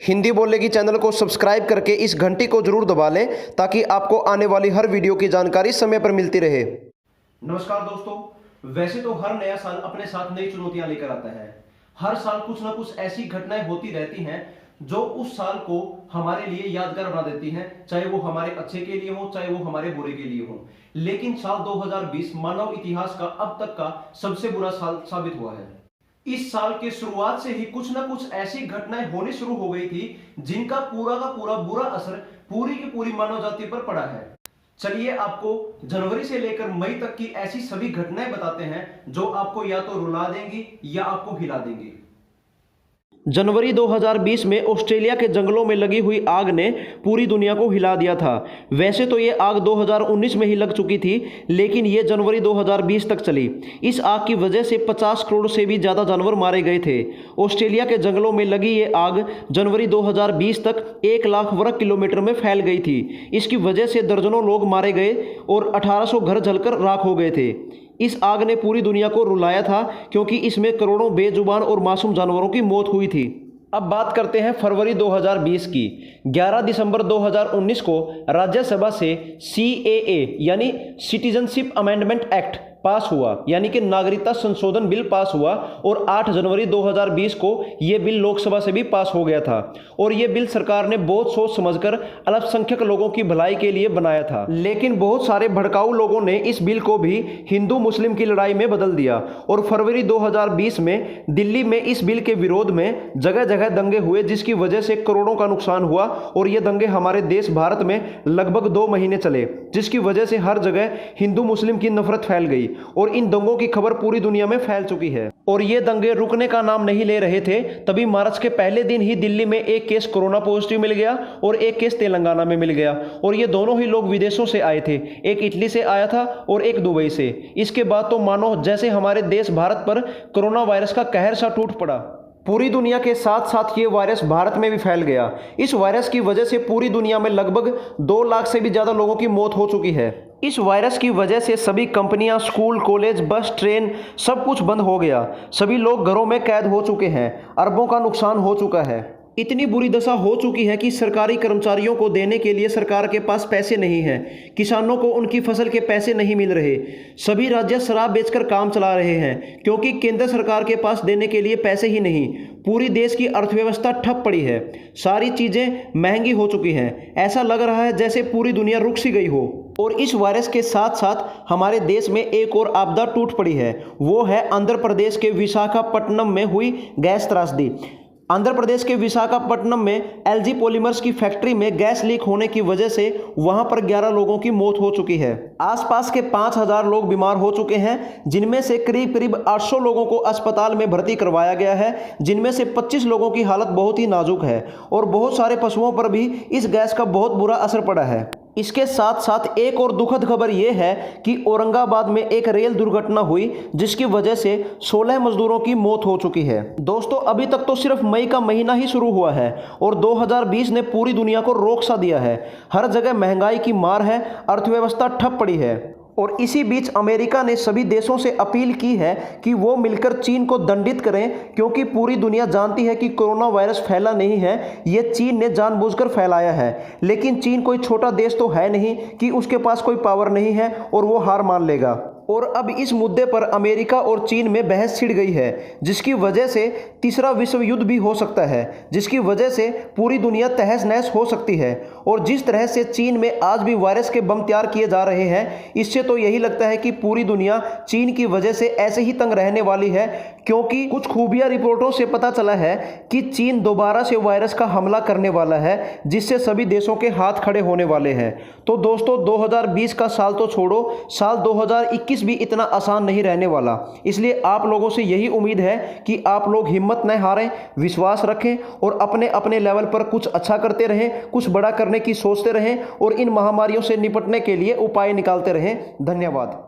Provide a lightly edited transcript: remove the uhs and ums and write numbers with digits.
हिंदी बोलने की चैनल को सब्सक्राइब करके इस घंटी को जरूर दबा लें ताकि आपको आने वाली हर वीडियो की जानकारी समय पर मिलती रहे। नमस्कार दोस्तों, वैसे तो हर नया साल अपने साथ नई चुनौतियां लेकर आता है। हर साल कुछ ना कुछ ऐसी घटनाएं होती रहती हैं जो उस साल को हमारे लिए यादगार बना देती हैं, चाहे वो हमारे अच्छे के लिए हो, चाहे वो हमारे बुरे के लिए हो। लेकिन साल 2020 मानव इतिहास का अब तक का सबसे बुरा साल साबित हुआ है। इस साल के शुरुआत से ही कुछ ना कुछ ऐसी घटनाएं होनी शुरू हो गई थी जिनका पूरा का पूरा बुरा असर पूरी की पूरी मानव जाति पर पड़ा है। चलिए आपको जनवरी से लेकर मई तक की ऐसी सभी घटनाएं बताते हैं जो आपको या तो रुला देंगी या आपको हिला देंगी। जनवरी 2020 में ऑस्ट्रेलिया के जंगलों में लगी हुई आग ने पूरी दुनिया को हिला दिया था। वैसे तो ये आग 2019 में ही लग चुकी थी, लेकिन ये जनवरी 2020 तक चली। इस आग की वजह से 50 करोड़ से भी ज़्यादा जानवर मारे गए थे। ऑस्ट्रेलिया के जंगलों में लगी ये आग जनवरी 2020 तक 1 लाख वर्ग किलोमीटर में फैल गई थी। इसकी वजह से दर्जनों लोग मारे गए और 1800 घर जलकर राख हो गए थे। इस आग ने पूरी दुनिया को रुलाया था क्योंकि इसमें करोड़ों बेजुबान और मासूम जानवरों की मौत हुई थी। अब बात करते हैं फरवरी 2020 की। 11 दिसंबर 2019 को राज्यसभा से CAA यानी सिटीजनशिप अमेंडमेंट एक्ट पास हुआ, यानी कि नागरिकता संशोधन बिल पास हुआ और 8 जनवरी 2020 को यह बिल लोकसभा से भी पास हो गया था। और यह बिल सरकार ने बहुत सोच समझकर अल्पसंख्यक लोगों की भलाई के लिए बनाया था, लेकिन बहुत सारे भड़काऊ लोगों ने इस बिल को भी हिंदू मुस्लिम की लड़ाई में बदल दिया और फरवरी 2020 में दिल्ली में इस बिल के विरोध में जगह जगह दंगे हुए, जिसकी वजह से करोड़ों का नुकसान हुआ। और ये दंगे हमारे देश भारत में लगभग 2 महीने चले, जिसकी वजह से हर जगह हिंदू मुस्लिम की नफरत फैल गई और इन दंगों की खबर पूरी दुनिया में फैल चुकी है। और ये दंगे रुकने का नाम नहीं ले रहे थे। तभी मार्च के पहले दिन ही दिल्ली में एक केस कोरोना पॉजिटिव मिल गया और एक केस तेलंगाना में मिल गया। और ये दोनों ही लोग विदेशों से आए थे, एक इटली से आया था और एक दुबई से। इसके बाद तो मानो जैसे हमारे देश भारत पर कोरोना वायरस का कहर सा टूट पड़ा। पूरी दुनिया के साथ साथ ये वायरस भारत में भी फैल गया। इस वायरस की वजह से पूरी दुनिया में लगभग 2 लाख से भी ज़्यादा लोगों की मौत हो चुकी है। इस वायरस की वजह से सभी कंपनियां, स्कूल, कॉलेज, बस, ट्रेन सब कुछ बंद हो गया। सभी लोग घरों में कैद हो चुके हैं। अरबों का नुकसान हो चुका है। इतनी बुरी दशा हो चुकी है कि सरकारी कर्मचारियों को देने के लिए सरकार के पास पैसे नहीं हैं। किसानों को उनकी फसल के पैसे नहीं मिल रहे। सभी राज्य शराब बेचकर काम चला रहे हैं क्योंकि केंद्र सरकार के पास देने के लिए पैसे ही नहीं। पूरी देश की अर्थव्यवस्था ठप पड़ी है। सारी चीज़ें महंगी हो चुकी हैं। ऐसा लग रहा है जैसे पूरी दुनिया रुक सी गई हो। और इस वायरस के साथ साथ हमारे देश में एक और आपदा टूट पड़ी है। वो है आंध्र प्रदेश के विशाखापट्टनम में हुई गैस त्रासदी। आंध्र प्रदेश के विशाखापट्टनम में LG पॉलीमर्स की फैक्ट्री में गैस लीक होने की वजह से वहां पर 11 लोगों की मौत हो चुकी है। आसपास के 5000 लोग बीमार हो चुके हैं, जिनमें से करीब करीब 800 लोगों को अस्पताल में भर्ती करवाया गया है, जिनमें से 25 लोगों की हालत बहुत ही नाजुक है। और बहुत सारे पशुओं पर भी इस गैस का बहुत बुरा असर पड़ा है। इसके साथ साथ एक और दुखद खबर यह है कि औरंगाबाद में एक रेल दुर्घटना हुई, जिसकी वजह से 16 मजदूरों की मौत हो चुकी है। दोस्तों, अभी तक तो सिर्फ मई का महीना ही शुरू हुआ है और 2020 ने पूरी दुनिया को रोक सा दिया है। हर जगह महंगाई की मार है, अर्थव्यवस्था ठप पड़ी है। और इसी बीच अमेरिका ने सभी देशों से अपील की है कि वो मिलकर चीन को दंडित करें, क्योंकि पूरी दुनिया जानती है कि कोरोना वायरस फैला नहीं है, ये चीन ने जानबूझकर फैलाया है। लेकिन चीन कोई छोटा देश तो है नहीं कि उसके पास कोई पावर नहीं है और वो हार मान लेगा। और अब इस मुद्दे पर अमेरिका और चीन में बहस छिड़ गई है, जिसकी वजह से तीसरा विश्व युद्ध भी हो सकता है, जिसकी वजह से पूरी दुनिया तहस नहस हो सकती है। और जिस तरह से चीन में आज भी वायरस के बम तैयार किए जा रहे हैं, इससे तो यही लगता है कि पूरी दुनिया चीन की वजह से ऐसे ही तंग रहने वाली है, क्योंकि कुछ खुफिया रिपोर्टों से पता चला है कि चीन दोबारा से वायरस का हमला करने वाला है, जिससे सभी देशों के हाथ खड़े होने वाले हैं। तो दोस्तों, 2020 का साल तो छोड़ो, साल 2021 भी इतना आसान नहीं रहने वाला। इसलिए आप लोगों से यही उम्मीद है कि आप लोग हिम्मत न हारें, विश्वास रखें और अपने अपने लेवल पर कुछ अच्छा करते रहें, कुछ बड़ा करने की सोचते रहें और इन महामारियों से निपटने के लिए उपाय निकालते रहें। धन्यवाद।